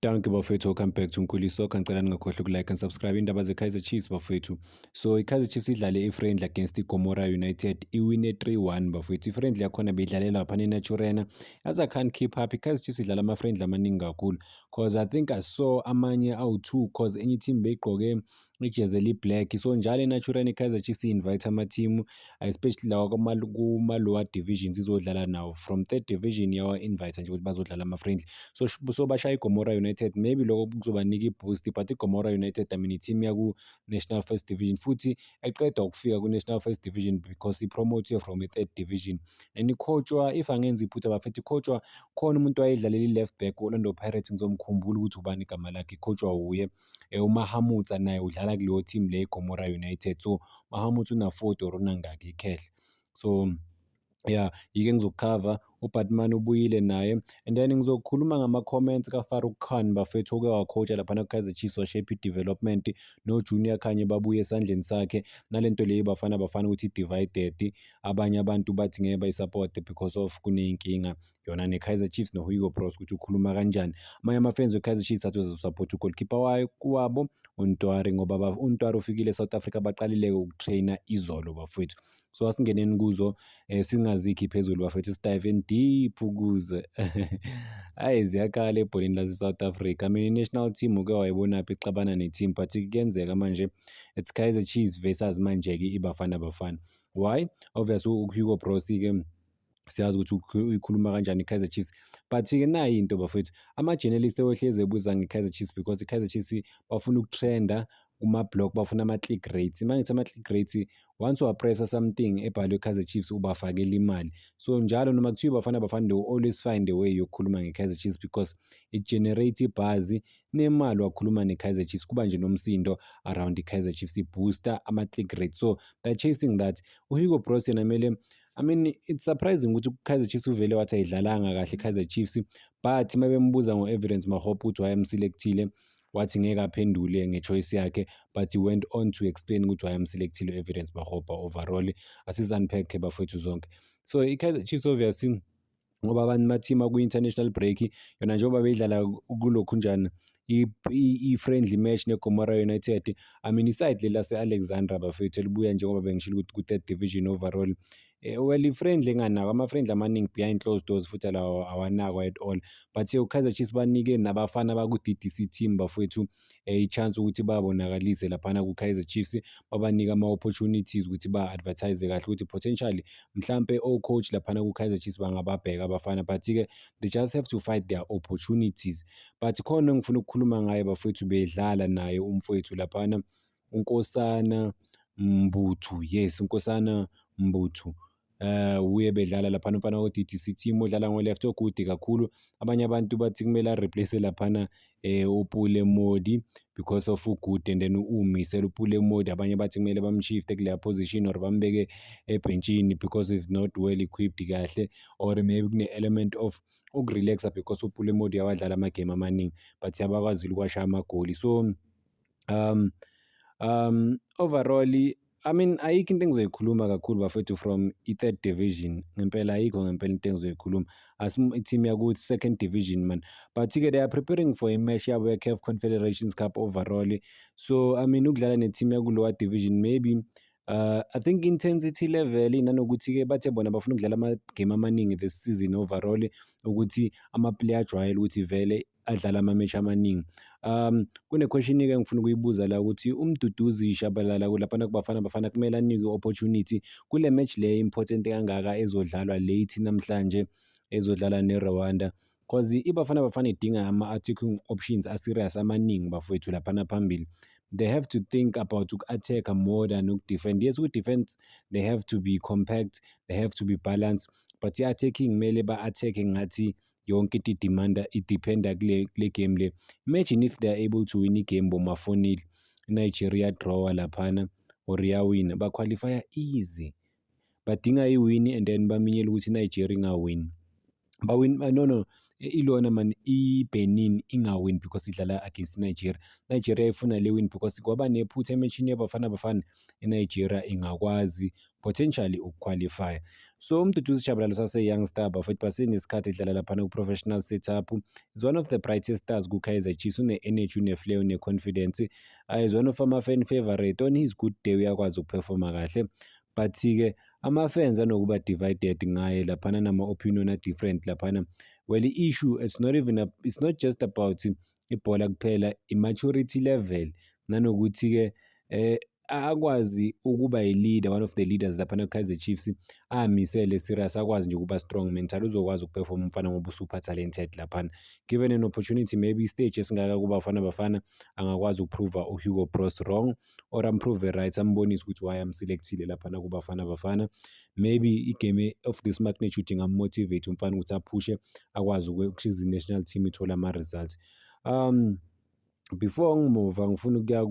Danke bafowethu, welcome back to Nkuliso. Ngicela ningakhohlwa ukulike and subscribe indaba ze-Kaizer Chiefs bafowethu. So i-Kaizer Chiefs idlale i-friendly against i-Gomora United, iwine 3-1 bafowethu. I-friendly yakhona beyidlalela laphana eNaturena. As I can't keep up, i-Kaizer Chiefs idlala ama-friendly amaningi kakhulu cause I think I saw amanye awu-2 cause enye team beyigqoke ijezi eli-black. So njalo eNaturena i-Kaizer Chiefs i-invite ama-team especially lawa kuma-lower divisions izodlala nawo. From 3rd division yawa-invite nje ukuthi bazodlala ama-friendly. So bashaya iGomora United, maybe lokho kuzobanika i-boost, but iGomora United I mean i-team yaku-National First Division futhi eqeda ukufika ku-National First Division because i-promote from i-3rd division. And i-coachwa, if angenza iphutha bafethu, i-coachwa khona umuntu wayedlalela i-left back Orlando Pirates, ngizomkhumbula ukuthi ubani igama lakhe, i-coachwa uye uMahamudza, naye udlala kuleyo team le iGomora United. So Mahamudza una-40 or unangaki ikhehle. So yeah, yike ngizokukhava uBatman ubuyile naye, and then ngizokhuluma ngama-comments kaFarouk Khan bafethu oke wacoacha laphana ku-Kaizer Chiefs, washape i-development no-Junior Khanye babuye esandleni sakhe. Nalento leyo bafana ukuthi i-divided, abanye abantu bathi ngeke bayisupport because of kuney'nkinga yona ne-Kaizer Chiefs no-Hugo Bros ukuthi ukhuluma kanjani. Amanye ama-fans we-Kaizer Chiefs athi uzosupport u-goalkeeper wabo uNtwari ngoba uNtwari ufikile eSouth Africa baqalile ukutraina izolo bafethu. So asingeneni kuzo singazikhi phezulu bafethu, sidive deep ukuze hayi ziyakhala ebholeni lase-South Africa. I mean i-national team uke wayibonaphi ixabana ne-team, but kuyenzeka manje it's Kaizer Chiefs versus manje-ke iBafana Bafana. Why? Obviously uHugo Bros-ke siyazi ukuthi uyikhuluma kanjani i-Kaizer Chiefs, but-ke nayi into bafethu, ama-journalist ohlezi ebuza nge-Kaizer Chiefs because i-Kaizer Chiefs bafuna ukutrenda kuma-blog, bafuna ama-click rates. Uma ngithi ama-click rates, once wapressa something ebhalwe Kaizer Chiefs ubafakela imali. So njalo noma kuthiwa iBafana Bafana, they will always find a way yokukhuluma nge-Kaizer Chiefs because it generates ibuzz nemali wakhuluma ne-Kaizer Chiefs, kuba nje nomsindo around i-Kaizer Chiefs, i-booster ama-click rates. So they're chasing that. uHugo Bros yena mele, I mean it's surprising ukuthi Kaizer Chiefs uvele wathi ayidlalanga kahle Kaizer Chiefs, but uma bembuza ngo-Evidence Mahop ukuthi wayemselectile, wathi ngeke aphendule ngechoice yakhe, but he went on to explain ukuthi wayemselectile Evidence Mahop overall. Asiz-unpack bafethu zonke. So i-Kaizer Chiefs obviously ngoba abantu bathima ku-international break, yona njengoba beyidlala kulokhu njani i-friendly match neGomora United, I mean iside lela se-Alexandra bafethu elibuya njengoba bengishilo ukuthi ku-3rd division overall. Well i-friendly enganako, ama-friendly amaningi behind closed doors futhi lawo awanakwa at all, but uKaizer Chiefs banike nabafana baku-DDC team bafethu i-chance ukuthi babonakalise laphana ku-Kaizer Chiefs, babanike ama-opportunities ukuthi ba-advertise kahle ukuthi potentially mhlampe o-coach laphana ku-Kaizer Chiefs bangababheka abafana, but-ke they just have to fight their opportunities. But khona ngifuna ukukhuluma ngaye bafethu, bedlala naye umfowethu laphana uNkosana Mbuthu, yes uNkosana Mbuthu. Uye bedlala laphana umfana we-DDC team odlala ngo-left okude kakhulu. Abanye abantu bathi kumele a-replace laphana uPule Modi because of ugood, and then umisela uPule Modi, abanye bathi kumele bamshifte kuleya position or bambeke ebhenchini because he's not well equipped kahle, or maybe kune-element of ukurelaxa because uPule Modi yawadlala amagame amaningi but yabakwazile ukwashaya amagoli. So overall I mean ayikho into engizoyikhuluma kakhulu bafethu from i-3rd division, ngempela ayikho ngempela into engizoyikhuluma. I-team yaku-2nd division man, but-ke they are preparing for a match yabo ye-CAF Confederations Cup overall. So I mean ukudlala ne-team yaku-lower division maybe I think intensity level nanokuthi-ke bathe bona bafuna ukudlala ama-game amaningi this season overall, ukuthi ama-player ajwayele ukuthi vele adlala ama-match amaningi. Kune-question-ke ngifuna ukuyibuza la ukuthi uMduduzi Shabalala laphana kuBafana Bafana kumele anikwe opportunity kule match le important kangaka ezodlalwa late namhlanje, ezodlala neRwanda, cause iBafana Bafana idinga ama-attacking options a-serious amaningi bafowethu laphana phambili. They have to think about uku-attack more than uku-defend. Yes, ku-defense they have to be compact, they have to be balanced, but i-attacking kumele ba-attacke ngathi yonke idependa kule game le. Imagine if they are able to win igame boma-4-0, Nigeria draw laphana or yawina, ba-qualify easy. Badinga iwini and then baminyele ukuthi Nigeria ingawini. Bawin no ilona man iBenin ingawin because idlala against Nigeria. Nigeria ifuna le win because kwaba nephutha ematchini yaBafana Bafana, iNigeria ingakwazi potentially ukuqualify. So uMduduzi Shabalala usase-youngster bafethu basenesikhathi edlala laphana ku-professional setup. Is one of the brightest stars ku-Kaizer Chiefs, une-energy, une-flair, une-confidence. Is one of ama-fan favorite. On his good day uyakwazi ukuperforma kahle, but-ke ama-fans anokuba divided ngaye laphana, nama-opinion a-different laphana. Well, i-issue it's not just about ibhola kuphela, i-maturity level, nanokuthi-ke akwazi ukuba yi-leader, one of the leaders laphana ku-Kaizer Chiefs, amisele serious, akwazi nje ukuba strong mental, uzokwazi ukuperform umfana ngoba super talented laphana. Given an opportunity, maybe stage esingaka kuBafana Bafana, angakwazi ukuprova uHugo Broos wrong, or amprove right, ambonise ukuthi why amselectile laphana kuBafana Bafana. Maybe igame of this magnitude ingamotivate umfana ukuthi aphushe, akwazi ukushiza i-national team ithola ama-results. Before ngimuva ngifuna ukuya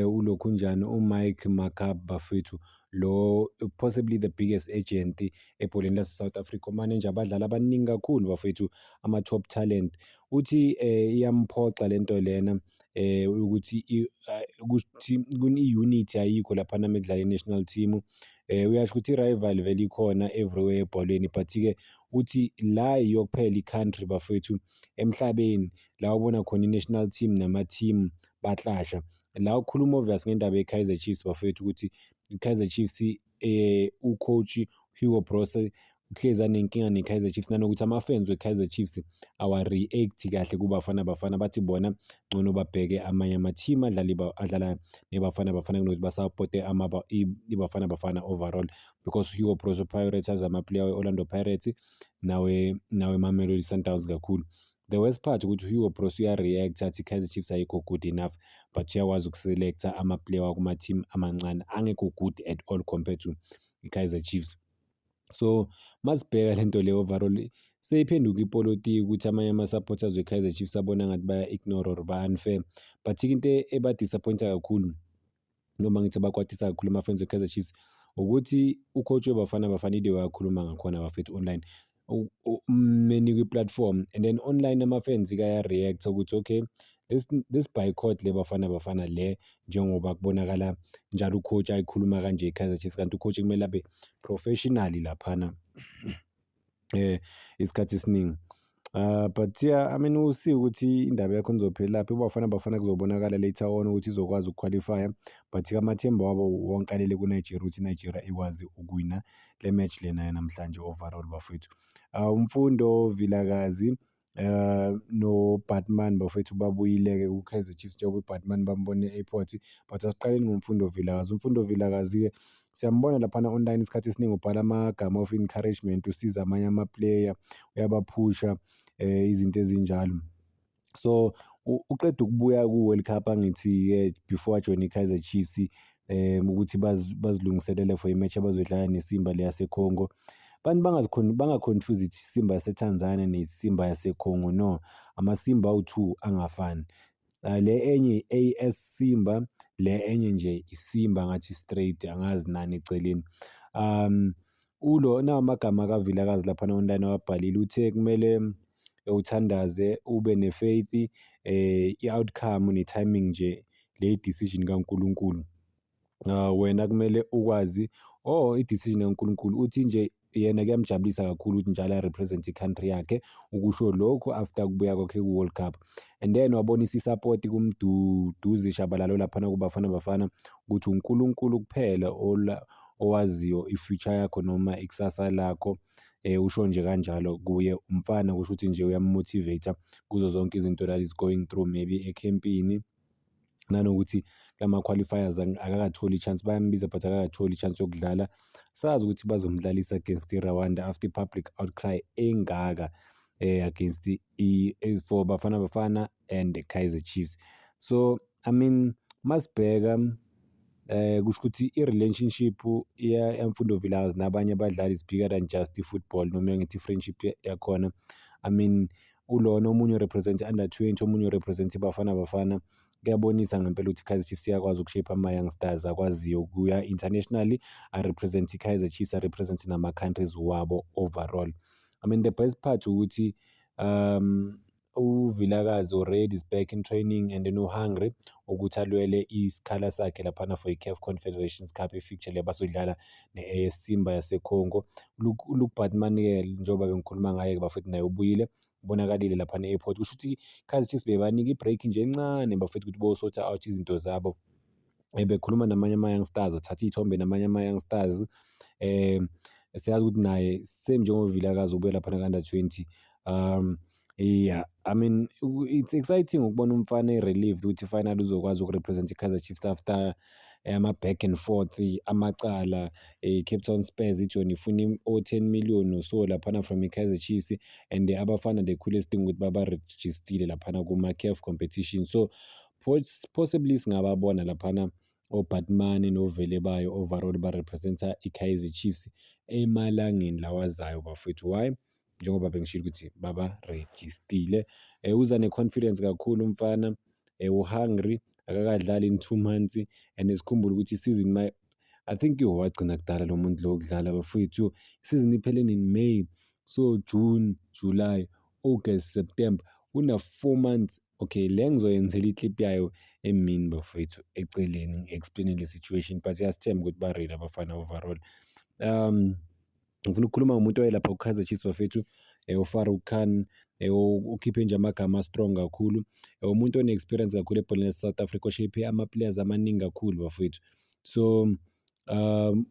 ulokhunjani uMike Makab bafethu, lo possibly the biggest agent ebholeni lase-South Africa, manager abadlali abaningi kakhulu bafethu, ama-top talent. Uthi iyamphoxa lento lena ukuthi i-unity ayikho laphana mekudlala i-national team. Uyasho ukuthi i-rival vele ikhona everywhere ebholeni, but-ke uthi la yokuphela i-country bafethu emhlabeni la ubona khona i-national team nama-team batlasha. La ukhuluma obvious ngendaba ye-Kaizer Chiefs bafethu, ukuthi i-Kaizer Chiefs ucoach Hugo Broos uhlezi anenkinga ne-Kaizer Chiefs, nanokuthi ama-fans we-Kaizer Chiefs awa-react kahle kuBafana Bafana, bathi bona ngcono babheke amanye ama-team adlala neBafana Bafana kunokuthi basaphote iBafana Bafana overall, because Hugo Broos prioritize ama-player we-Orlando Pirates nawe Mamelodi Sundowns kakhulu. The worst part ukuthi Hugo Broos uya-react athi i-Kaizer Chiefs ayikho good enough, but uyakwazi ukuselecta ama-player wakuma-team amancane angekho good at all compared to i-Kaizer Chiefs. So masibheka lento le overall seyiphenduka ipolitiki ukuthi amanye ama-supporters we-Kaizer Chiefs abona ngathi baya-ignore or ba-unfair, but into eba-disappointa kakhulu noma ngithi bakwatisa kakhulu ama-fans we-Kaizer Chiefs ukuthi ucoach weBafana Bafana ide wakhuluma ngakhona bafethu online, many kwi-platform, and then online ama-fans kaya-react ukuthi okay, this boycott le Bafana Bafana le, njengoba kubonakala njalo ucoach ayikhuluma kanje i-Kaizer Chiefs, kanti ucoach kumele abe professional laphana isikhathi esiningi. But yeah, I mean, we'll see ukuthi indaba yakho nizophelaphi. uBafana Bafana kuzobonakala later on ukuthi izokwazi ukuqualifya, but amathemba wabo wonke alele kuNigeria ukuthi iNigeria ikwazi ukuwina le match lena yanamhlanje overall bafethu. Umfundo Vilakazi no-Batman bafethu babuyile-ke ku-Kaizer Chiefs, njengoba uBatman bambone e-airport, but asiqaleni ngomfundo Vilakazi. Umfundo Vilakazi-ke siyambona laphana online isikhathi esiningi ubhala amagama of encouragement, usiza amanye ama-player, uyabaphusha izinto ezinjalo. So uqeda ukubuya ku-World Cup angithi before ajoine i-Kaizer Chiefs ukuthi bazilungiselele for i-match abazoyidlala neSimba le yaseCongo. Abantu bangaconfuse ithi iSimba yaseTanzania neSimba yaseCongo, no, amaSimba awu-2 angafani. Le enye AS Simba, le enye nje iSimba ngathi straight, angazi nani eceleni. Nawa amagama kaVilakazi laphana online awabhalile, uthe kumele uthandaze, ube ne-faith, i-outcome ne-timing nje le decision kaNkulunkulu. Wena kumele ukwazi i-decision kaNkulunkulu. Uthi nje yena kuyamjabulisa kakhulu ukuthi njalo a-represent i-country yakhe, ukusho lokhu after kubuya kwakhe ku-World Cup. And then wabonisa i-support kuMduduzi Shabalala laphana kuBafana Bafana ukuthi uNkulunkulu kuphela owaziyo i-future yakho noma ikusasa lakho. Usho nje kanjalo kuye umfana, kusho ukuthi nje uyammotivate kuzo zonke izinto that is going through, maybe ecampini, nanokuthi lama-qualifiers akakatholi i-chance, bayambiza but akakatholi i-chance yokudlala. Sazi ukuthi bazomdlalisa against iRwanda after i-public outcry engaka against for Bafana Bafana and the Kaizer Chiefs. So I mean masibheka kusho ukuthi i-relationship yamfundo Vilakazi nabanye abadlali is bigger than just i-football, noma ngithi i-friendship yakhona. I mean ulona omunye urepresent under 20, omunye urepresent iBafana Bafana. Kuyabonisa ngempela ukuthi i-Kaizer Chiefs iyakwazi ukushape ama-youngsters akwaziyo ukuya internationally, a-represent i-Kaizer Chiefs, a-represent nama-countries wabo overall. I mean the best part ukuthi uVilakazi already is back in training and then u-hungry ukuthi alwele isikhala sakhe laphana for i-CAF Confederations Cup i-fixture le basodlala ne-AS Simba yaseCongo. Luke Batman-ke njengoba bengikhuluma ngaye-ke bafethu naye ubuyile ubonakalile laphana e-airport. Kusho ukuthi i-Kaizer Chiefs bebanika i-break nje encane bafethu ukuthi bosorta out izinto zabo. Bekhuluma namanye ama-youngsters, athatha iy'thombe namanye ama-youngsters. Siyazi ukuthi naye same njengoVilakazi ubuye laphana ka-under 20. Yeah, I mean it's exciting ukubona umfana e-relieved ukuthi finally uzokwazi ukurepresent i-Kaizer Chiefs after ama-back and forth, amacala. Cape Town Spurs iJoni ifuna o-10 million or so laphana from i-Kaizer Chiefs, and abafana the coolest thing ukuthi babarejistile laphana kuma-CAF competition. So possibly singababona laphana oBatman noVele bayo overall barepresenta i-Kaizer Chiefs emalangeni lawazayo bafethu. Why? Njengoba bengishilo ukuthi babarejistile. Uza ne-confidence kakhulu umfana, u-hungry, akakadlali in 2 months, and sikhumbule ukuthi isizini I think wagcina kudala lo muntu lo ukudlala bafethu. Isizini iphelele in May, so June, July, August, September, una 4 months. Okay, le ngizoyenzela i-clip yayo emini bafethu eceleni explain le situation, but siyasithemba ukuthi ba-ready abafana overall. Ngifuna ukukhuluma ngomuntu owayelapha ku-Kaizer Chiefs bafethu, uFarouk Khan, ukhiphe nje amagama strong kakhulu, umuntu one-experience kakhulu ebholeni lase-South Africa, oshape ama-players amaningi kakhulu bafethu. So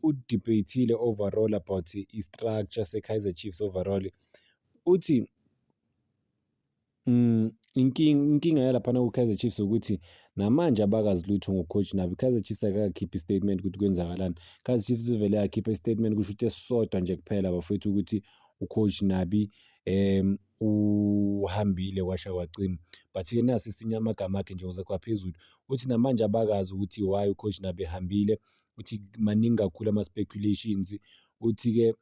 udebate-ile overall about i-structure se-Kaizer Chiefs overall. Uthi inkinga yalaphana ku-Kaizer Chiefs ukuthi namanje abakazi lutho ngo-coach Nabi. I-Kaizer Chiefs akakakhiphi i-statement ukuthi kwenzakalani. I-Kaizer Chiefs ivele yakhipha i-statement kusho ukuthi esisodwa nje kuphela bafethu ukuthi u-coach Nabi uhambile kwasha kwacima. But-ke nasi esinye amagama akhe nje ukuze kwaphezulu uthi namanje abakazi ukuthi why u-coach Nabi ehambile. Uthi maningi kakhulu ama-speculations. Uthi-ke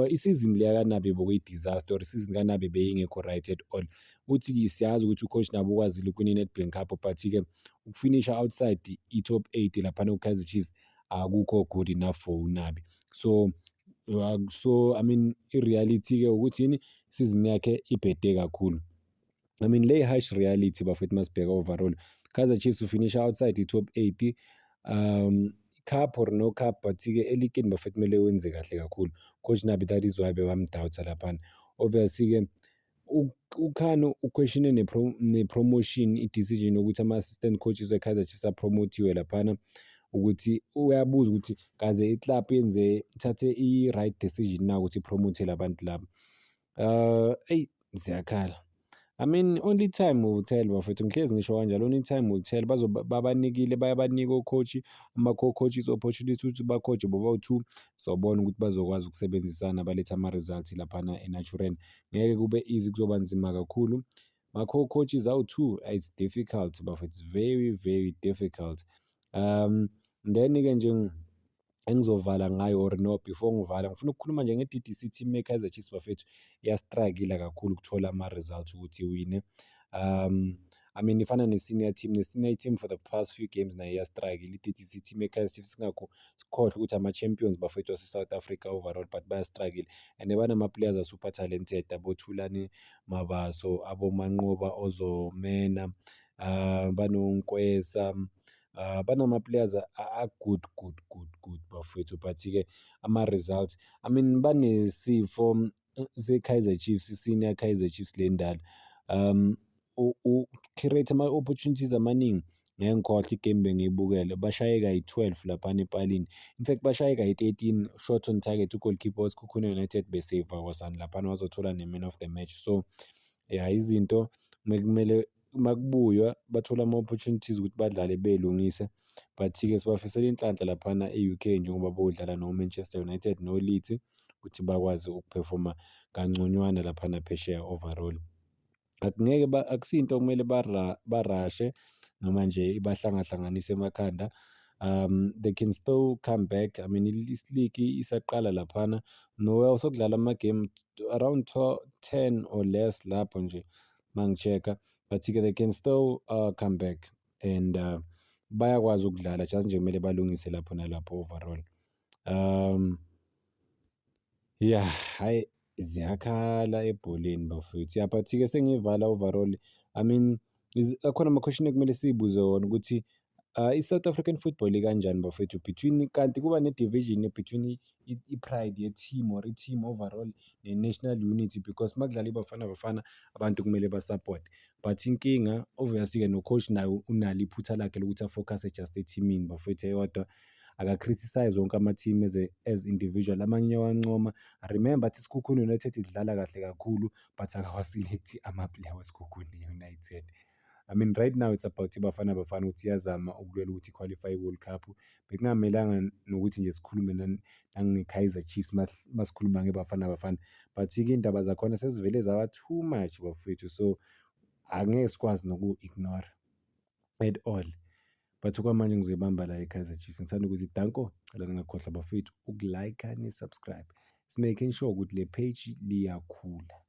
isizini leya kaNabi bekuyi-disaster, or isizini kaNabi beyingekho right at all. Uthi siyazi ukuthi u-coach Nabi ukwazile ukwina i-Nedbank Cup, but-ke ukufinisha outside i-top 8 laphana ku-Kaizer Chiefs akukho good enough for uNabi. So I mean i-reality-ke ukuthi yini, isizini yakhe ibhede kakhulu. I mean le harsh reality bafethu masibheka overall. Kaizer Chiefs ufinisha outside i-top 8, cup or no cup, but-ke elikini bafethu kumele wenze kahle kakhulu. Coach Nabi, that is why bebamdawutha laphana. Obviously-ke uKhan uquestione ne-promotion, i-decision yokuthi ama-assistant coaches we-Kaizer Chiefs apromotiwe laphana, ukuthi uyabuza ukuthi kaze i-club ithathe i-right decision na ukuthi ipromote labantu laba. Ziyakhala. I mean only time will tell bafethu, ngihlezi ngisho kanjalo, only time will tell. Babanikile, bayabanika o-coach, ama-co-coaches opportunity ukuthi ba-coach bobawu-2. Sobona ukuthi bazokwazi ukusebenzisana balethe ama-results laphana e-Naturen. Ngeke kube easy, kuzoba nzima kakhulu. Ma-co-coaches awu-2, it's difficult bafethu, it's very very difficult. Then-ke nje engizovala ngayo, or no, before ngivala ngifuna ukukhuluma nje nge-DDC team ye-Kaizer Chiefs bafethu. Iyastruggle kakhulu ukuthola ama-results ukuthi iwine. I mean ifana ne-senior team for the past few games nayo iyastruggle. I-DDC team ye-Kaizer Chiefs sikhohlwe ukuthi ama-champions bafethu wase-South Africa overall, but bayastruggle, and banama-players are-super talented, aboThulani Mabaso, aboManqoba Ozomena, banoNkwesa, banama-players good bafethu, but-ke ama-results, I mean banesifo se-Kaizer Chiefs, i-senior Kaizer Chiefs le ndala. Create ama-opportunities amaningi. Ngeke ngikhohlwe igame bengiyibukele, bashayeka yi-12 laphana epalini. In fact bashayeka yi-13 shots on target. U-goalkeeper waseKhukhune United besave kwasani laphana, wazothola ne-man of the match. So yeah, izinto kumele makubuywa bathole ama-opportunities ukuthi badlale belungise, but-ke sibafisela inhlanhla laphana e-UK njengoba bodlala no-Manchester United no-Leeds ukuthi bakwazi ukuphefoma kangconywana laphana phesheya overall. Akusinto kumele barashe noma nje ibahlangahlanganise emakhanda. They can still come back. I mean i-league isaqala laphana, no sokudlala ama-game around 10 or less lapho nje mangichecka, but-ke they can still come back, and bayakwazi ukudlala, just nje kumele balungise lapho nalapho overall. Yeah, hayi ziyakhala ebholeni bafowethu. Yeah, but-ke sengiyivala overall. I mean, akhona ama-question ekumele siyibuze wona ukuthi i-South African football ikanjani bafowethu kanti kuba ne-division between i-pride ye-team or i-team overall ne-national unity because uma kudlala iBafana Bafana abantu kumele basupport. But inkinga obviously-ke no-coach naye unalo iphutha lakhe lokuthi afocus-e just ethimini bafowethu eyodwa. Aka-criticise wonke ama-team as individual, amanye uyawancoma. Remember athi iSkhukhune United idlala kahle kakhulu but akawa-select ama-player weSkhukhune United. I mean right now it's about iBafana Bafana ukuthi iyazama ukulwela ukuthi iqualify i-World Cup. Bekungamelanga nokuthi nje sikhulume nange-Kaizer Chiefs masikhuluma ngeBafana Bafana, but-ke iy'ndaba zakhona sezivele zaba too much bafowethu, so angeke sikwazi noku-ignore at all. But okwamanje ngizoyibamba la i-Kaizer Chiefs. Ngithanda ukuthi danko, cela ningakhohlwa bafowethu uku-like-a ni-subscribe. Making sure ukuthi le page liyakhula.